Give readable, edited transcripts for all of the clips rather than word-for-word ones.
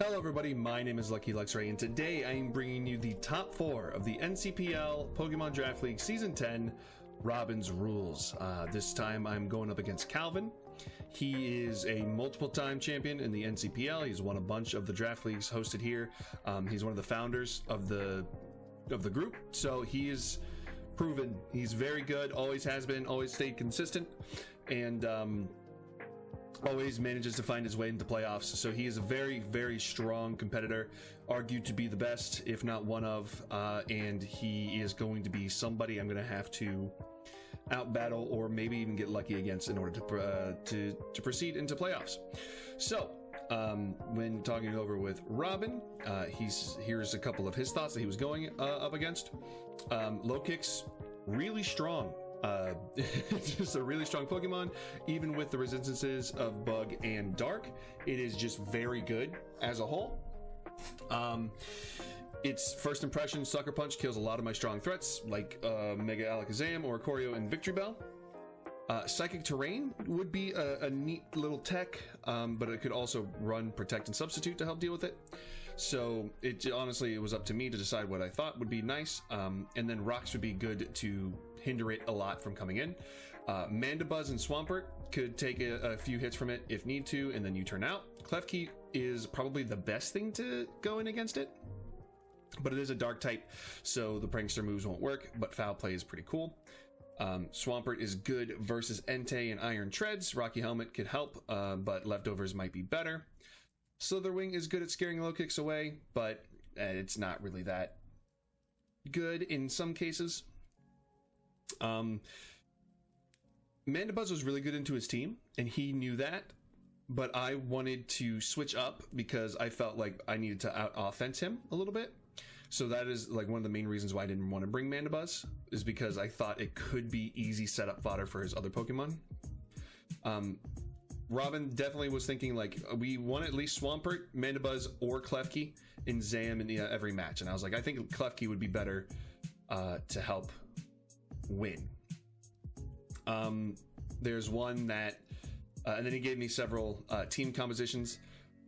Hello everybody, my name is Lucky Luxray, and today I am bringing you the top 4 of the NCPL Pokemon Draft League Season 10 Robin's Rules. This time I'm going up against Calvin. He is a multiple-time champion in the NCPL. He's won a bunch of the draft leagues hosted here. He's one of the founders of the group, so he is proven he's very good, always has been, always stayed consistent, and always manages to find his way into playoffs. So he is a very, very strong competitor, argued to be the best, if not one of, and he is going to be somebody I'm going to have to outbattle or maybe even get lucky against in order to proceed into playoffs. So when talking over with Robin, here's a couple of his thoughts that he was going up against. Low kicks, really strong. It's just a really strong Pokemon, even with the resistances of Bug and Dark. It is just very good as a whole. Its first impression, Sucker Punch, kills a lot of my strong threats, like Mega Alakazam or Choreo and Victory Bell. Psychic Terrain would be a neat little tech, but it could also run Protect and Substitute to help deal with it. So honestly, it was up to me to decide what I thought would be nice. And then Rocks would be good to hinder it a lot from coming in. Mandibuzz and Swampert could take a few hits from it if need to, and then you turn out. Klefki is probably the best thing to go in against it, but it is a dark type, so the prankster moves won't work, but foul play is pretty cool. Swampert is good versus Entei and Iron Treads. Rocky Helmet could help, but Leftovers might be better. Slitherwing is good at scaring low kicks away, but it's not really that good in some cases. Mandibuzz was really good into his team, and he knew that, but I wanted to switch up because I felt like I needed to out-offense him a little bit. So that is like one of the main reasons why I didn't want to bring Mandibuzz, is because I thought it could be easy setup fodder for his other Pokemon. Robin definitely was thinking like, we want at least Swampert, Mandibuzz, or Klefki in Zam in every match, and I was like, I think Klefki would be better to help win. There's one that, and then he gave me several team compositions,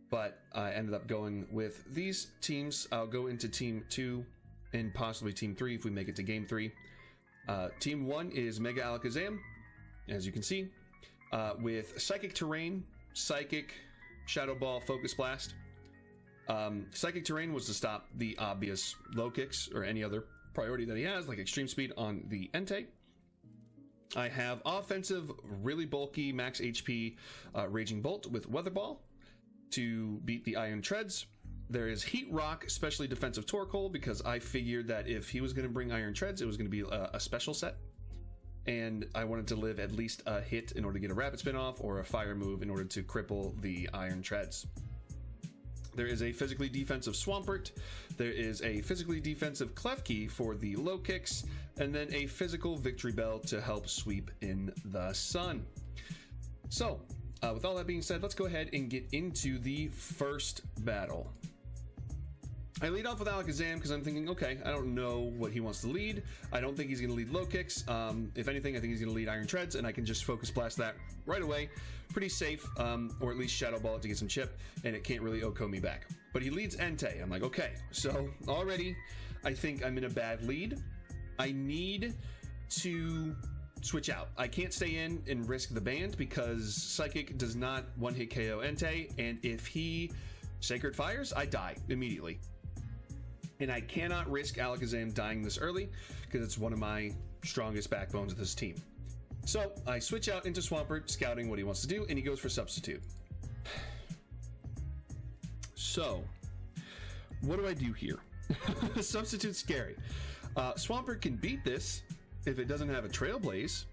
but I ended up going with these teams. I'll go into Team 2 and possibly Team 3 if we make it to Game 3. Team 1 is Mega Alakazam, as you can see, with Psychic Terrain, Psychic, Shadow Ball, Focus Blast. Psychic Terrain was to stop the obvious low kicks or any other priority that he has, like Extreme Speed on the Entei. I have offensive, really bulky, max HP Raging Bolt with Weather Ball to beat the Iron Treads. There is Heat Rock, especially defensive Torkoal, because I figured that if he was going to bring Iron Treads, it was going to be a special set, and I wanted to live at least a hit in order to get a Rapid Spin off or a Fire move in order to cripple the Iron Treads. There is a physically defensive Swampert, there is a physically defensive Klefki for the low kicks, and then a physical Victory Bell to help sweep in the sun. So, with all that being said, let's go ahead and get into the first battle. I lead off with Alakazam because I'm thinking, okay, I don't know what he wants to lead. I don't think he's going to lead low kicks. If anything, I think he's going to lead Iron Treads, and I can just Focus Blast that right away. Pretty safe, or at least Shadow Ball it to get some chip, and it can't really OHKO me back. But he leads Entei. I'm like, okay, so already I think I'm in a bad lead. I need to switch out. I can't stay in and risk the band because Psychic does not one-hit KO Entei, and if he Sacred Fires, I die immediately. And I cannot risk Alakazam dying this early because it's one of my strongest backbones of this team. So I switch out into Swampert, scouting what he wants to do, and he goes for Substitute. So, what do I do here? Substitute's scary. Swampert can beat this if it doesn't have a Trailblaze,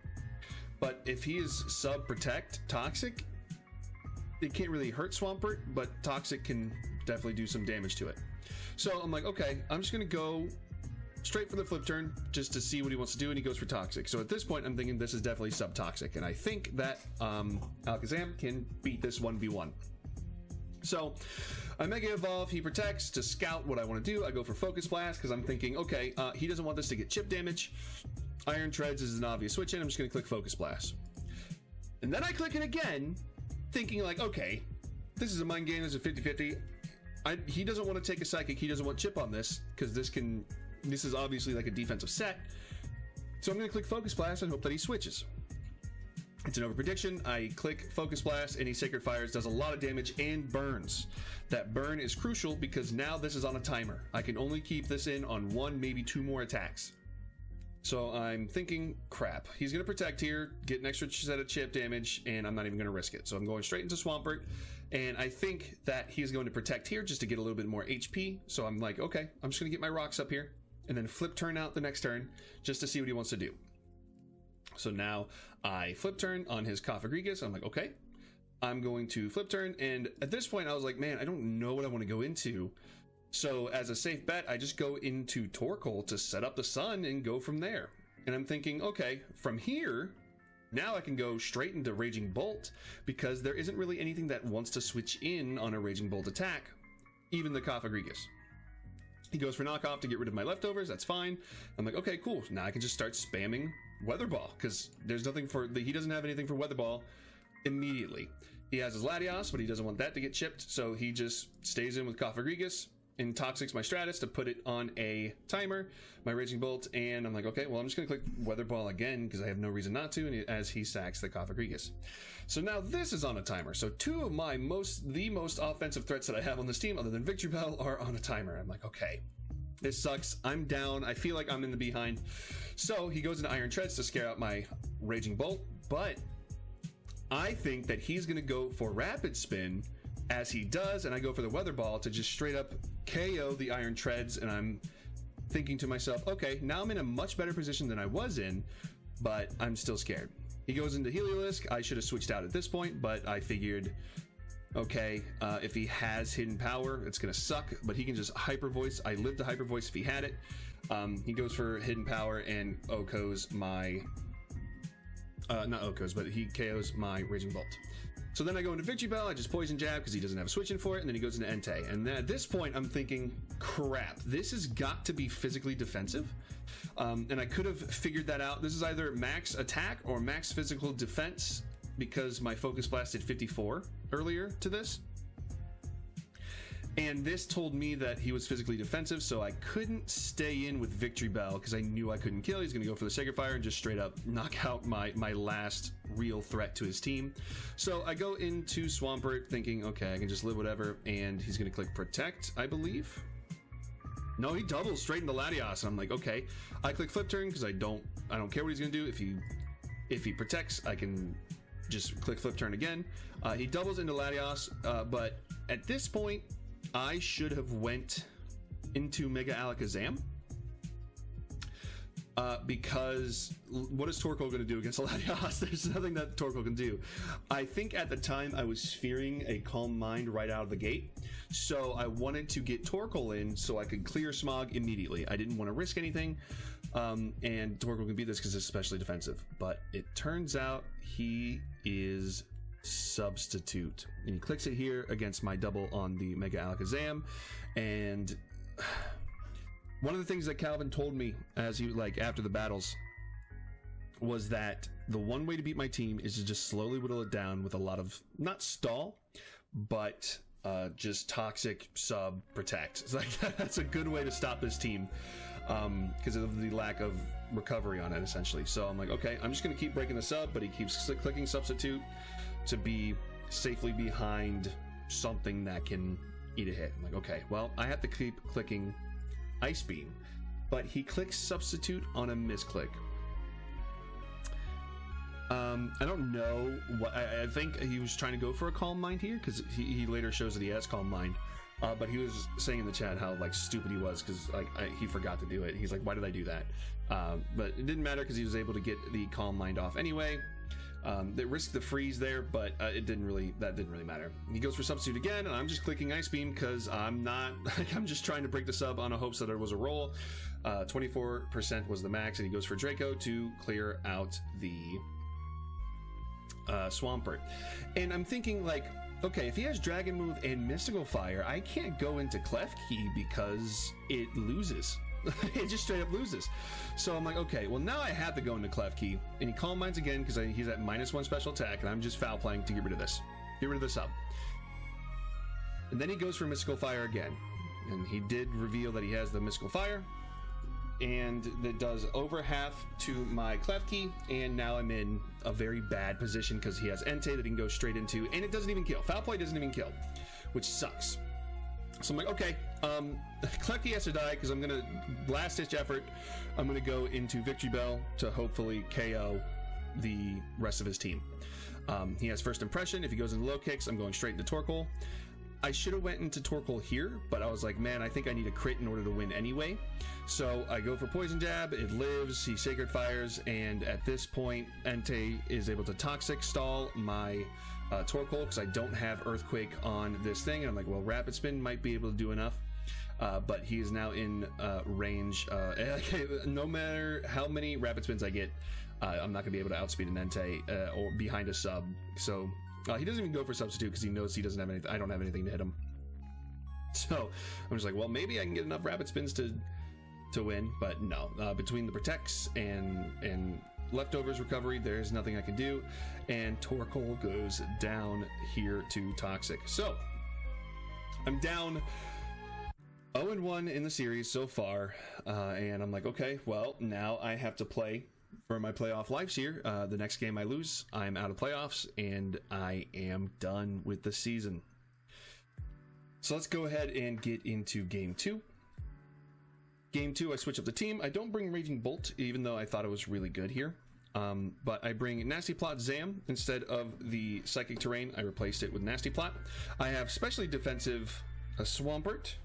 but if he is sub-protect Toxic, it can't really hurt Swampert, but Toxic can definitely do some damage to it. So I'm like, okay, I'm just gonna go straight for the flip turn just to see what he wants to do, and he goes for Toxic. So at this point, I'm thinking this is definitely sub-toxic, and I think that Alakazam can beat this 1v1. So I Mega Evolve, he protects to scout what I want to do. I go for Focus Blast because I'm thinking, okay, he doesn't want this to get chip damage. Iron Treads is an obvious switch in. I'm just going to click Focus Blast. And then I click it again, thinking like, okay, this is a mind game, this is a 50-50. he doesn't want to take a Psychic. He doesn't want Chip on this, because this is obviously like a defensive set. So I'm going to click Focus Blast and hope that he switches. It's an over prediction. I click Focus Blast and he Sacred Fires, does a lot of damage and burns. That burn is crucial because now this is on a timer. I can only keep this in on 1, maybe 2 more attacks. So I'm thinking, crap, he's going to protect here, get an extra set of chip damage, and I'm not even going to risk it. So I'm going straight into Swampert, and I think that he's going to protect here just to get a little bit more HP. So I'm like, okay, I'm just going to get my rocks up here and then flip turn out the next turn just to see what he wants to do. So now I flip turn on his Cofagrigus. I'm like, okay, I'm going to flip turn. And at this point I was like, man, I don't know what I want to go into. So as a safe bet, I just go into Torkoal to set up the sun and go from there. And I'm thinking, okay, from here, now I can go straight into Raging Bolt because there isn't really anything that wants to switch in on a Raging Bolt attack, even the Cofagrigus. He goes for knockoff to get rid of my leftovers. That's fine. I'm like, okay, cool. Now I can just start spamming Weather Ball because there's nothing he doesn't have anything for Weather Ball immediately. He has his Latios, but he doesn't want that to get chipped, so he just stays in with Cofagrigus and Toxics my Stratus to put it on a timer, my Raging Bolt, and I'm like, okay, well, I'm just going to click Weather Ball again because I have no reason not to, as he sacks the Cofagrigus. So now this is on a timer. So 2 of the most offensive threats that I have on this team, other than Victory Bell, are on a timer. I'm like, okay, this sucks. I'm down. I feel like I'm in the behind. So he goes into Iron Treads to scare out my Raging Bolt, but I think that he's going to go for Rapid Spin as he does, and I go for the Weather Ball to just straight up KO the Iron Treads, and I'm thinking to myself, okay, now I'm in a much better position than I was in, but I'm still scared. He goes into Heliolisk. I should have switched out at this point, but I figured, okay, if he has Hidden Power, it's gonna suck, but he can just Hyper Voice. I lived to Hyper Voice if he had it. He goes for Hidden Power and OHKOs my, not OHKOs, but he KOs my Raging Bolt. So then I go into Victory Bell, I just Poison Jab because he doesn't have a switch in for it, and then he goes into Entei. And then at this point, I'm thinking, crap, this has got to be physically defensive. And I could have figured that out. This is either max attack or max physical defense because my Focus Blast did 54 earlier to this. And this told me that he was physically defensive, so I couldn't stay in with Victory Bell because I knew I couldn't kill. He's going to go for the Sacred Fire and just straight up knock out my last real threat to his team. So I go into Swampert thinking, okay, I can just live whatever, and he's going to click Protect, I believe. No, he doubles straight into Latios, and I'm like, okay. I click Flip Turn because I don't care what he's going to do. If he protects, I can just click Flip Turn again. He doubles into Latios, but at this point, I should have went into Mega Alakazam because what is Torkoal going to do against Latios? There's nothing that Torkoal can do. I think at the time I was fearing a Calm Mind right out of the gate, so I wanted to get Torkoal in so I could clear Smog immediately. I didn't want to risk anything, and Torkoal can beat this because it's especially defensive, but it turns out he is Substitute, and he clicks it here against my double on the Mega Alakazam. And one of the things that Calvin told me as he after the battles was that the one way to beat my team is to just slowly whittle it down with a lot of not stall but just toxic sub protect. It's like that's a good way to stop this team because of the lack of recovery on it essentially. So I'm like, okay, I'm just gonna keep breaking the sub, but he keeps clicking Substitute to be safely behind something that can eat a hit. I'm like, okay, well, I have to keep clicking Ice Beam, but he clicks Substitute on a misclick. I don't know what I think he was trying to go for a Calm Mind here because he later shows that he has Calm Mind, but he was saying in the chat how stupid he was because he forgot to do it. He's like, why did I do that? But it didn't matter because he was able to get the Calm Mind off anyway. They risked the freeze there, but that didn't really matter. He goes for Substitute again, and I'm just clicking Ice Beam because I'm just trying to break the sub on a hopes that there was a roll. 24% was the max, and he goes for Draco to clear out the Swampert. And I'm thinking okay, if he has Dragon Move and Mystical Fire, I can't go into Klefki because it loses. It just straight up loses. So I'm like, okay, well now I have to go into Klefki, and he Calm Minds again because he's at -1 special attack, and I'm just foul playing to get rid of this. Get rid of the sub. And then he goes for Mystical Fire again. And he did reveal that he has the Mystical Fire. And that does over half to my Klefki, and now I'm in a very bad position because he has Entei that he can go straight into, and it doesn't even kill. Foul Play doesn't even kill, which sucks. So I'm like, okay, Klefki has to die because I'm gonna last ditch effort. I'm gonna go into Victory Bell to hopefully KO the rest of his team. He has First Impression. If he goes into low kicks, I'm going straight into Torkoal. I should have went into Torkoal here, but I was like, man, I think I need a crit in order to win anyway. So I go for Poison Jab, it lives, he Sacred Fires, and at this point, Entei is able to Toxic Stall my Torkoal because I don't have Earthquake on this thing. And I'm like, well, Rapid Spin might be able to do enough. But he is now in range. No matter how many Rapid Spins I get, I'm not going to be able to outspeed an Entei or behind a sub. So he doesn't even go for Substitute because he knows he doesn't have anything. I don't have anything to hit him. So I'm just like, well, maybe I can get enough Rapid Spins to win, but no. Between the Protects and Leftovers recovery, there's nothing I can do, and Torkoal goes down here to Toxic. So I'm down 0-1 in the series so far, and I'm like, okay, well, now I have to play for my playoff lives here. The next game I lose, I'm out of playoffs, and I am done with the season. So let's go ahead and get into game 2. Game 2, I switch up the team. I don't bring Raging Bolt, even though I thought it was really good here. But I bring Nasty Plot Zam instead of the Psychic Terrain. I replaced it with Nasty Plot. I have specially defensive Swampert.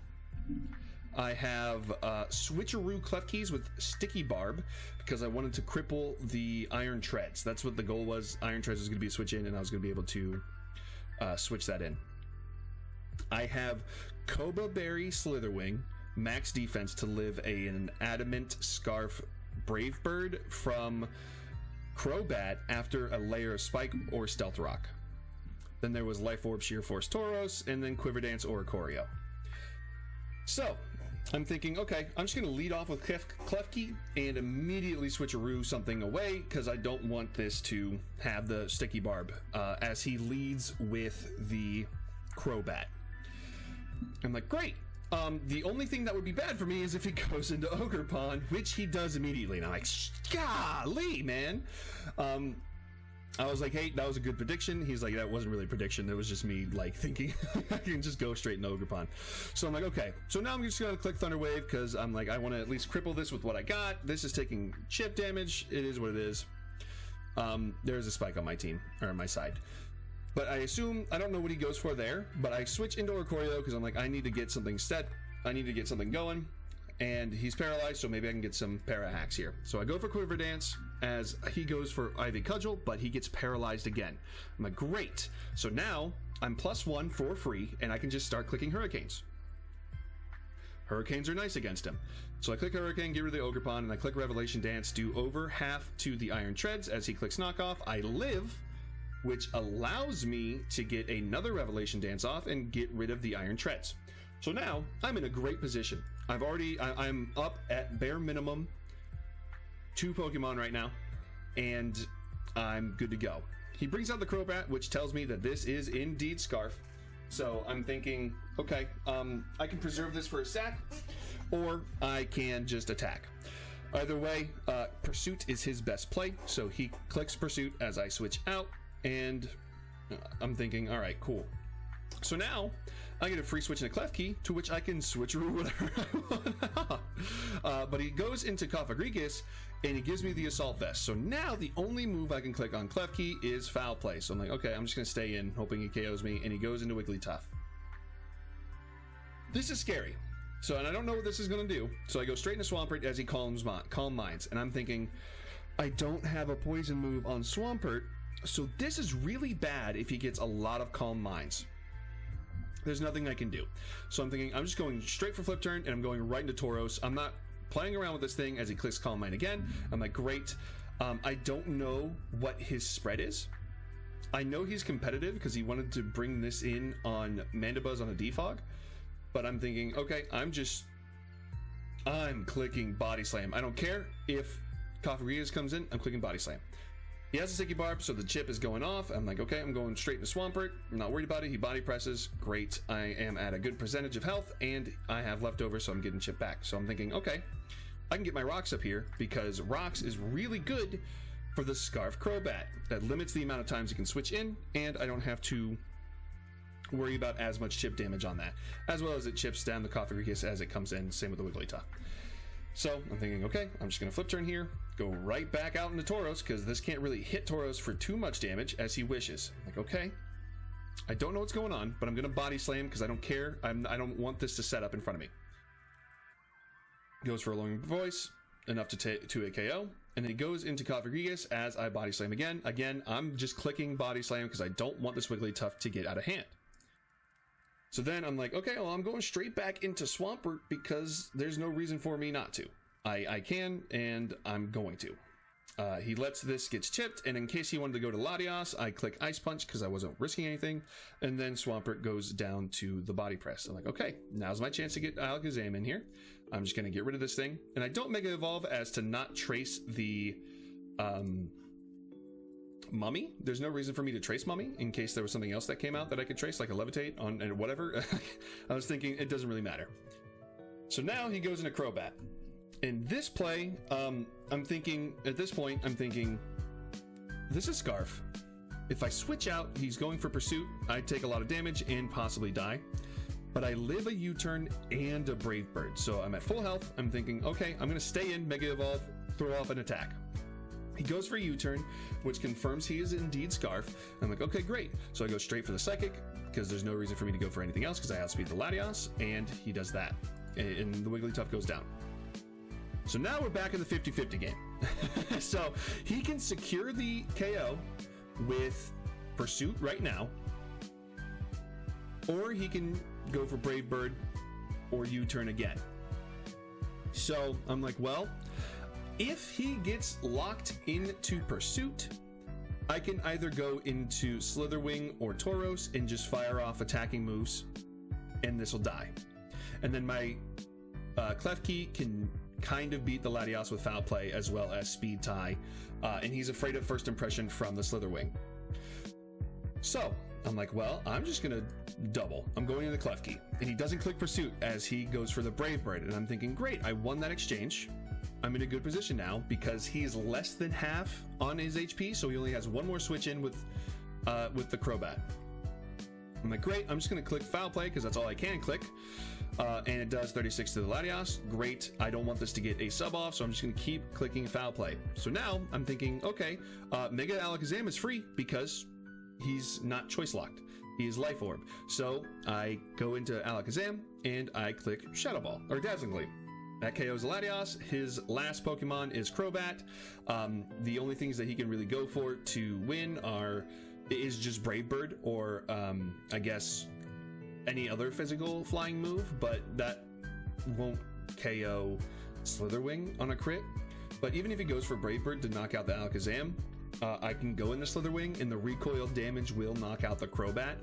I have Switcheroo Klefkis with Sticky Barb because I wanted to cripple the Iron Treads. That's what the goal was. Iron Treads was going to be a switch in, and I was going to be able to switch that in. I have Koba Berry Slitherwing, max defense to live an Adamant Scarf Brave Bird from Crobat after a layer of Spike or Stealth Rock. Then there was Life Orb Sheer Force Tauros, and then Quiver Dance Oricorio. So I'm thinking, okay, I'm just going to lead off with Klefki and immediately switcheroo something away because I don't want this to have the Sticky Barb as he leads with the Crobat. I'm like, great. The only thing that would be bad for me is if he goes into Ogerpon, which he does immediately. And I'm like, golly, man. I was like, hey, that was a good prediction. He's like, that wasn't really a prediction. That was just me, like, thinking I can just go straight into Ogerpon. So I'm like, okay. So now I'm just going to click Thunder Wave because I'm like, I want to at least cripple this with what I got. This is taking chip damage. It is what it is. There's a Spike on my team, or on my side. But I assume, I don't know what he goes for there, but I switch into Oricorio because I'm like, I need to get something set. I need to get something going. And he's paralyzed, so maybe I can get some para hacks here. So I go for Quiver Dance as he goes for Ivy Cudgel, but he gets paralyzed again. I'm like, great. So now I'm +1 for free, and I can just start clicking Hurricanes. Hurricanes are nice against him. So I click Hurricane, get rid of the Ogerpon, and I click Revelation Dance, do over half to the Iron Treads. As he clicks Knockoff, I live, which allows me to get another Revelation Dance off and get rid of the Iron Treads. So now I'm in a great position. I'm up at bare minimum 2 Pokemon right now, and I'm good to go. He brings out the Crobat, which tells me that this is indeed Scarf. So I'm thinking, okay, I can preserve this for a sack, or I can just attack. Either way, Pursuit is his best play, so he clicks Pursuit as I switch out, and I'm thinking, all right, cool. So now I get a free switch into Klefki, to which I can switcheroo whatever I want. But he goes into Koffagrigus, and he gives me the Assault Vest. So now the only move I can click on Klefki is Foul Play. So I'm like, okay, I'm just going to stay in, hoping he KOs me, and he goes into Wigglytuff. This is scary. So, and I don't know what this is going to do. So I go straight into Swampert as he Calm Minds. And I'm thinking, I don't have a poison move on Swampert, so this is really bad if he gets a lot of Calm Minds. There's nothing I can do. So I'm thinking, I'm just going straight for Flip Turn, and I'm going right into Tauros. I'm not playing around with this thing as he clicks Calm Mind again. I'm like, great. I don't know what his spread is. I know he's competitive because he wanted to bring this in on Mandibuzz on a Defog. But I'm thinking, okay, I'm clicking Body Slam. I don't care if Koffagrigus comes in, I'm clicking Body Slam. He has a Sticky Barb, so the chip is going off. I'm like, okay, I'm going straight into Swampert. I'm not worried about it. He body presses. Great. I am at a good percentage of health, and I have leftover, so I'm getting chip back. So I'm thinking, okay, I can get my Rocks up here, because Rocks is really good for the Scarf Crobat. That limits the amount of times you can switch in, and I don't have to worry about as much chip damage on that, as well as it chips down the Cofagrigus as it comes in. Same with the Wigglytuff. So I'm thinking, okay, I'm just going to flip turn here, go right back out into Tauros, because this can't really hit Tauros for too much damage as he wishes. Like, okay, I don't know what's going on, but I'm going to body slam because I don't care. I don't want this to set up in front of me. Goes for a lowering voice, enough to a KO, and then he goes into Cofagrigus as I body slam again. Again, I'm just clicking body slam because I don't want this Wigglytuff to get out of hand. So then I'm like, okay, well, I'm going straight back into Swampert because there's no reason for me not to. I can, and I'm going to. He lets this get chipped, and in case he wanted to go to Latios, I click Ice Punch because I wasn't risking anything, and then Swampert goes down to the body press. I'm like, okay, now's my chance to get Alakazam in here. I'm just going to get rid of this thing, and I don't Mega Evolve as to not trace the Mummy. There's no reason for me to trace Mummy in case there was something else that came out that I could trace, like a Levitate on and whatever. I was thinking it doesn't really matter. So now he goes into Crobat. In this play, I'm thinking, at this point, I'm thinking, this is Scarf. If I switch out, he's going for Pursuit, I take a lot of damage and possibly die. But I live a U-turn and a Brave Bird. So I'm at full health. I'm thinking, okay, I'm going to stay in, Mega Evolve, throw off an attack. He goes for a U-turn, which confirms he is indeed Scarf. I'm like, okay, great. So I go straight for the Psychic, because there's no reason for me to go for anything else, because I outspeed the Latios, and he does that. And the Wigglytuff goes down. So now we're back in the 50-50 game. So he can secure the KO with Pursuit right now, or he can go for Brave Bird or U-turn again. So I'm like, well, if he gets locked into Pursuit, I can either go into Slitherwing or Tauros and just fire off attacking moves, and this will die. And then my Klefki can kind of beat the Latios with Foul Play as well as Speed Tie, and he's afraid of First Impression from the Slitherwing. So I'm like, well, I'm just gonna double. I'm going into Klefki, and he doesn't click Pursuit as he goes for the Brave Bird, and I'm thinking, great, I won that exchange. I'm in a good position now because he's less than half on his HP, so he only has one more switch in with the Crobat. I'm like, great, I'm just going to click Foul Play because that's all I can click, and it does 36 to the Latios. Great, I don't want this to get a sub off, so I'm just going to keep clicking Foul Play. So now I'm thinking, okay, Mega Alakazam is free because he's not choice locked. He is Life Orb. So I go into Alakazam and I click Shadow Ball or Dazzling Gleam. That KOs Latios. His last Pokemon is Crobat. The only things that he can really go for to win is just Brave Bird or I guess any other physical flying move, but that won't KO Slitherwing on a crit. But even if he goes for Brave Bird to knock out the Alakazam, I can go into Slitherwing and the recoil damage will knock out the Crobat.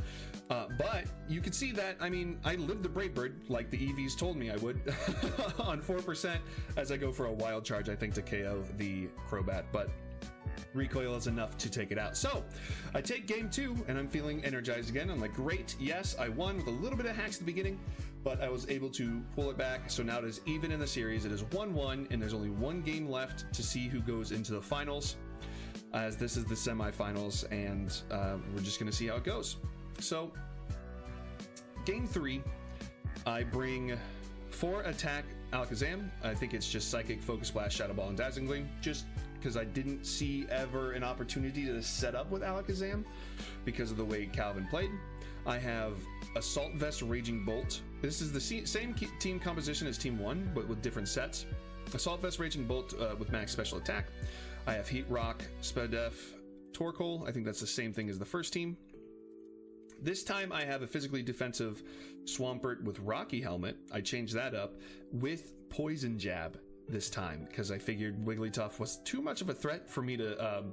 But you can see that, I mean, I lived the Brave Bird like the EVs told me I would on 4% as I go for a Wild Charge, I think, to KO the Crobat. But recoil is enough to take it out. So I take game 2 and I'm feeling energized again. I'm like, great, yes, I won with a little bit of hacks at the beginning, but I was able to pull it back. So now it is even in the series. It is 1-1 and there's only one game left to see who goes into the finals, as this is the semifinals, and we're just going to see how it goes. So game 3, I bring 4 attack Alakazam. I think it's just Psychic, Focus Blast, Shadow Ball, and Dazzling Gleam, just because I didn't see ever an opportunity to set up with Alakazam because of the way Calvin played. I have Assault Vest, Raging Bolt. This is the same team composition as Team 1, but with different sets. Assault Vest, Raging Bolt with max special attack. I have Heat Rock, Spadef, Torkoal. I think that's the same thing as the first team. This time I have a physically defensive Swampert with Rocky Helmet. I changed that up with Poison Jab this time because I figured Wigglytuff was too much of a threat for me to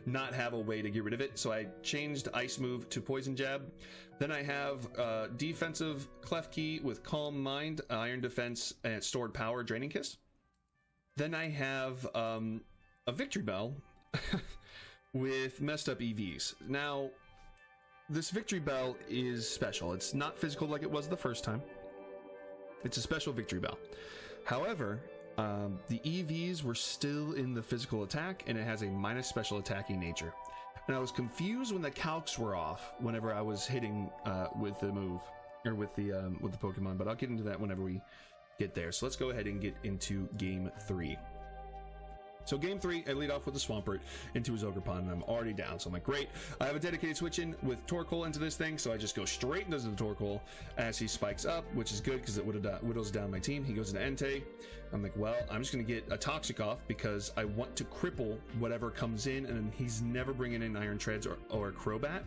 not have a way to get rid of it. So I changed Ice Move to Poison Jab. Then I have defensive Klefki with Calm Mind, Iron Defense, and Stored Power, Draining Kiss. Then I have a Victory Bell with messed up EVs. Now, this Victory Bell is special. It's not physical like it was the first time. It's a special Victory Bell. However, the EVs were still in the physical attack, and it has a minus special attacking nature. And I was confused when the calcs were off whenever I was hitting with the move, or with the Pokemon, but I'll get into that whenever we get there. So let's go ahead and get into game 3. So game 3, I lead off with the Swampert into his Ogerpon, and I'm already down. So I'm like, great. I have a dedicated switch in with Torkoal into this thing, so I just go straight into the Torkoal as he spikes up, which is good because it whittles down my team. He goes into Entei. I'm like, well, I'm just going to get a Toxic off because I want to cripple whatever comes in, and he's never bringing in Iron Treads or Crobat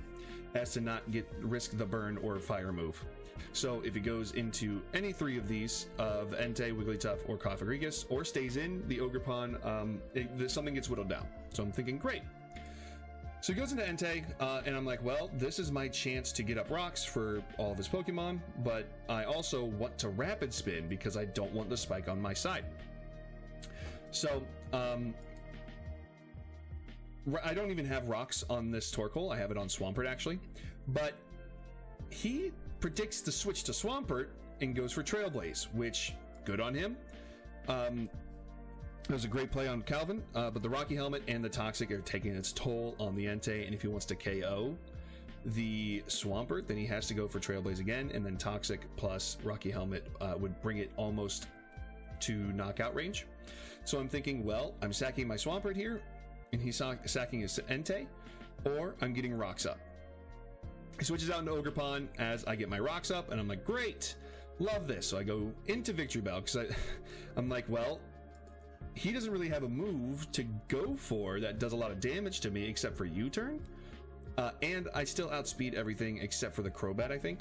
as to not risk the burn or fire move. So if he goes into any 3 of these, of Entei, Wigglytuff, or Cofagrigus, or stays in the Ogerpon, something gets whittled down. So I'm thinking, great. So he goes into Entei, and I'm like, well, this is my chance to get up rocks for all of his Pokemon, but I also want to Rapid Spin because I don't want the spike on my side. So, I don't even have rocks on this Torkoal. I have it on Swampert, actually. But he predicts the switch to Swampert and goes for Trailblaze, which, good on him. It was a great play on Calvin, but the Rocky Helmet and the Toxic are taking its toll on the Entei, and if he wants to KO the Swampert, then he has to go for Trailblaze again, and then Toxic plus Rocky Helmet would bring it almost to knockout range. So I'm thinking, well, I'm sacking my Swampert here, and he's sacking his Entei, or I'm getting rocks up. He switches out into Ogerpon as I get my rocks up, and I'm like, great, love this. So I go into Victory Bell because I'm like, well, he doesn't really have a move to go for that does a lot of damage to me except for U-turn, and I still outspeed everything except for the Crobat, I think.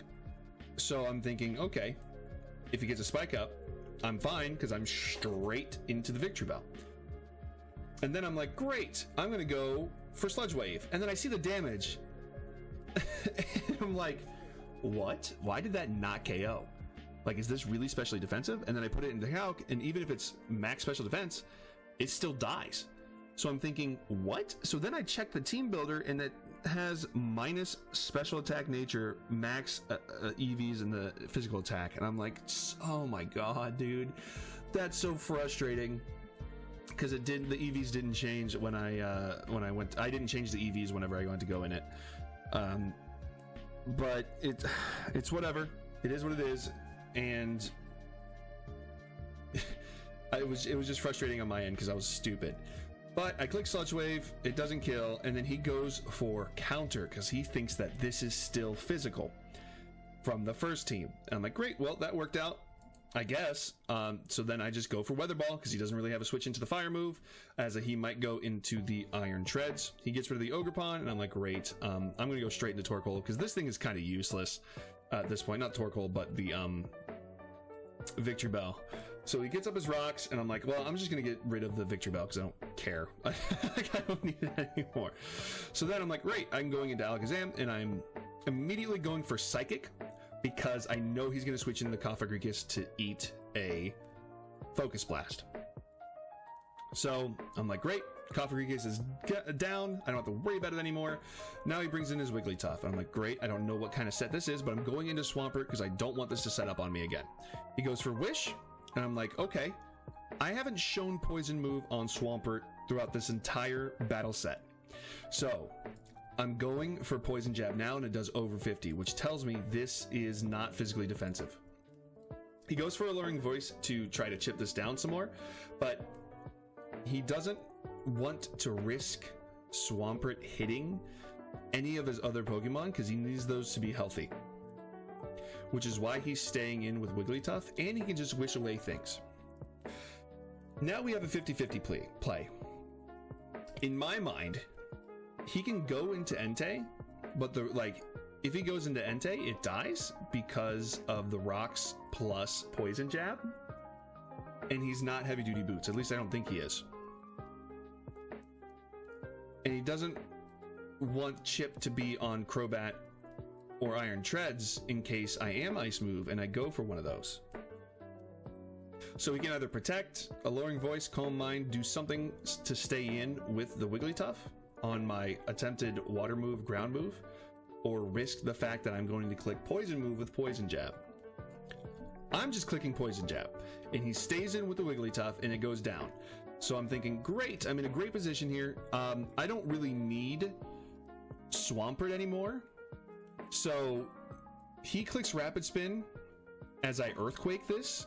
So I'm thinking, okay, if he gets a spike up, I'm fine because I'm straight into the Victory Bell. And then I'm like, great, I'm gonna go for Sludge Wave, and then I see the damage. And I'm like, what? Why did that not KO? Like, is this really specially defensive? And then I put it into calc, and even if it's max special defense, it still dies. So I'm thinking, what? So then I check the team builder, and it has minus special attack nature, max EVs in the physical attack. And I'm like, oh my god, dude, that's so frustrating. Because the EVs didn't change when I went. I didn't change the EVs whenever I went to go in it. But it's whatever. It is what it is, and it was just frustrating on my end because I was stupid. But I click Sludge Wave, it doesn't kill, and then he goes for counter because he thinks that this is still physical from the first team. And I'm like, great, well, that worked out, I guess. So then I just go for Weather Ball because he doesn't really have a switch into the fire move, as he might go into the Iron Treads. He gets rid of the Ogerpon, and I'm like, great. I'm going to go straight into Torkoal because this thing is kind of useless at this point. Not Torkoal, but the Victory Bell. So he gets up his rocks, and I'm like, well, I'm just going to get rid of the Victory Bell because I don't care. I don't need it anymore. So then I'm like, great, I'm going into Alakazam, and I'm immediately going for Psychic because I know he's going to switch into the Cofagrigus to eat a Focus Blast. So I'm like, great, Cofagrigus is down. I don't have to worry about it anymore. Now he brings in his Wigglytuff. I'm like, great, I don't know what kind of set this is, but I'm going into Swampert because I don't want this to set up on me again. He goes for Wish. And I'm like, okay, I haven't shown Poison move on Swampert throughout this entire battle set. So I'm going for Poison Jab now, and it does over 50, which tells me this is not physically defensive. He goes for Alluring Voice to try to chip this down some more, but he doesn't want to risk Swampert hitting any of his other Pokemon because he needs those to be healthy. Which is why he's staying in with Wigglytuff, and he can just wish away things. Now we have a 50-50 play. In my mind, he can go into Entei, but if he goes into Entei, it dies because of the rocks plus Poison Jab, and he's not Heavy Duty Boots. At least I don't think he is. And he doesn't want Chip to be on Crobat or Iron Treads in case I am Ice Move and I go for one of those. So he can either protect, Alluring Voice, Calm Mind, do something to stay in with the Wigglytuff, on my attempted water move, ground move, or risk the fact that I'm going to click poison move with poison jab. I'm just clicking poison jab, and he stays in with the Wigglytuff, and it goes down. So I'm thinking, great, I'm in a great position here. I don't really need Swampert anymore. So he clicks Rapid Spin as I Earthquake this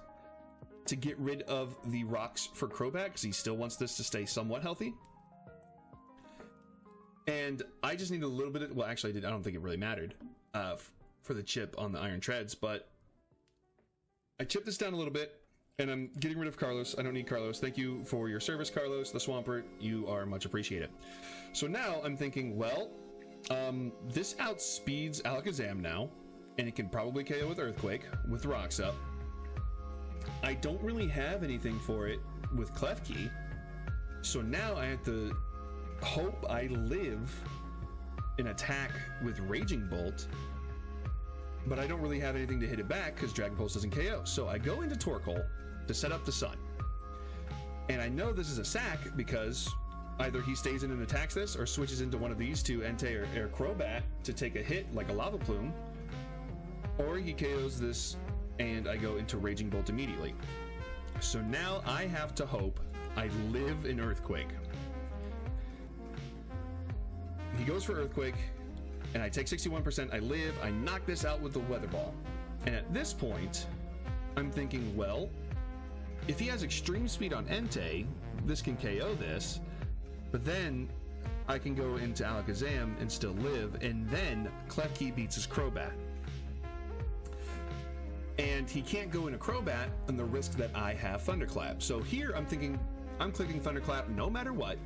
to get rid of the rocks for Crobat, because he still wants this to stay somewhat healthy. And I just need a little bit of, well, actually, I don't think it really mattered for the chip on the Iron Treads, but I chipped this down a little bit, and I'm getting rid of Carlos. I don't need Carlos. Thank you for your service, Carlos, the Swampert. You are much appreciated. So now I'm thinking, well, this outspeeds Alakazam now, and it can probably KO with Earthquake, with Rocks Up. I don't really have anything for it with Klefki, so now I have to hope I live an attack with Raging Bolt, but I don't really have anything to hit it back because Dragon Pulse doesn't KO. So I go into Torkoal to set up the Sun, and I know this is a sack because either he stays in and attacks this or switches into one of these two, Entei or Crobat, to take a hit like a Lava Plume, or he KOs this and I go into Raging Bolt immediately. So now I have to hope I live an Earthquake. He goes for Earthquake, and I take 61%, I live, I knock this out with the Weather Ball. And at this point, I'm thinking, well, if he has Extreme Speed on Entei, this can KO this, but then I can go into Alakazam and still live, and then Klefki beats his Crobat. And he can't go into Crobat on the risk that I have Thunderclap. So here I'm thinking, I'm clicking Thunderclap no matter what,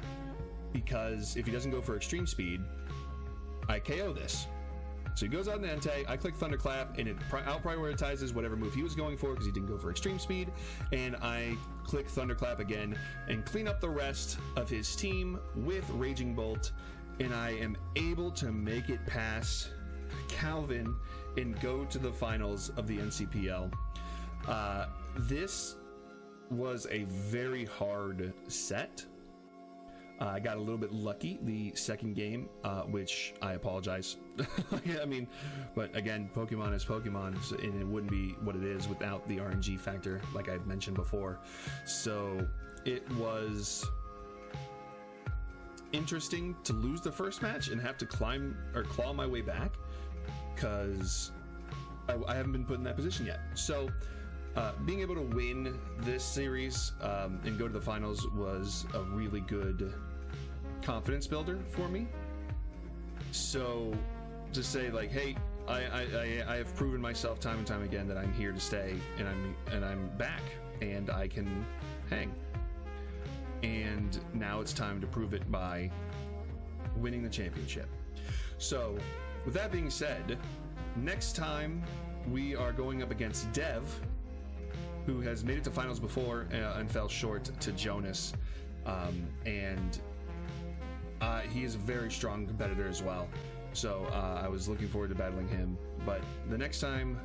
because if he doesn't go for Extreme Speed, I KO this. So he goes out in the Entei, I click Thunderclap, and it out-prioritizes whatever move he was going for because he didn't go for Extreme Speed, and I click Thunderclap again and clean up the rest of his team with Raging Bolt, and I am able to make it past Calvin and go to the finals of the NCPL. This was a very hard set. I got a little bit lucky the second game, which I apologize. I mean, but again, Pokemon is Pokemon, and it wouldn't be what it is without the RNG factor, like I've mentioned before. So it was interesting to lose the first match and have to climb or claw my way back, because I haven't been put in that position yet. So being able to win this series and go to the finals was a really good confidence builder for me. So to say like, hey, I have proven myself time and time again that I'm here to stay, and I'm back and I can hang. And now it's time to prove it by winning the championship. So with that being said, next time we are going up against Dev, who has made it to finals before and fell short to Jonas, and he is a very strong competitor as well. So I was looking forward to battling him. But the next time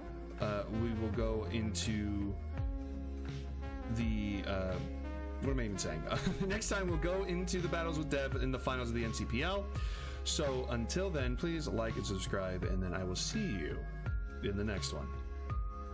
we will go into the what am I even saying? Next time we'll go into the battles with Dev in the finals of the NCPL. So until then, please like and subscribe, and then I will see you in the next one.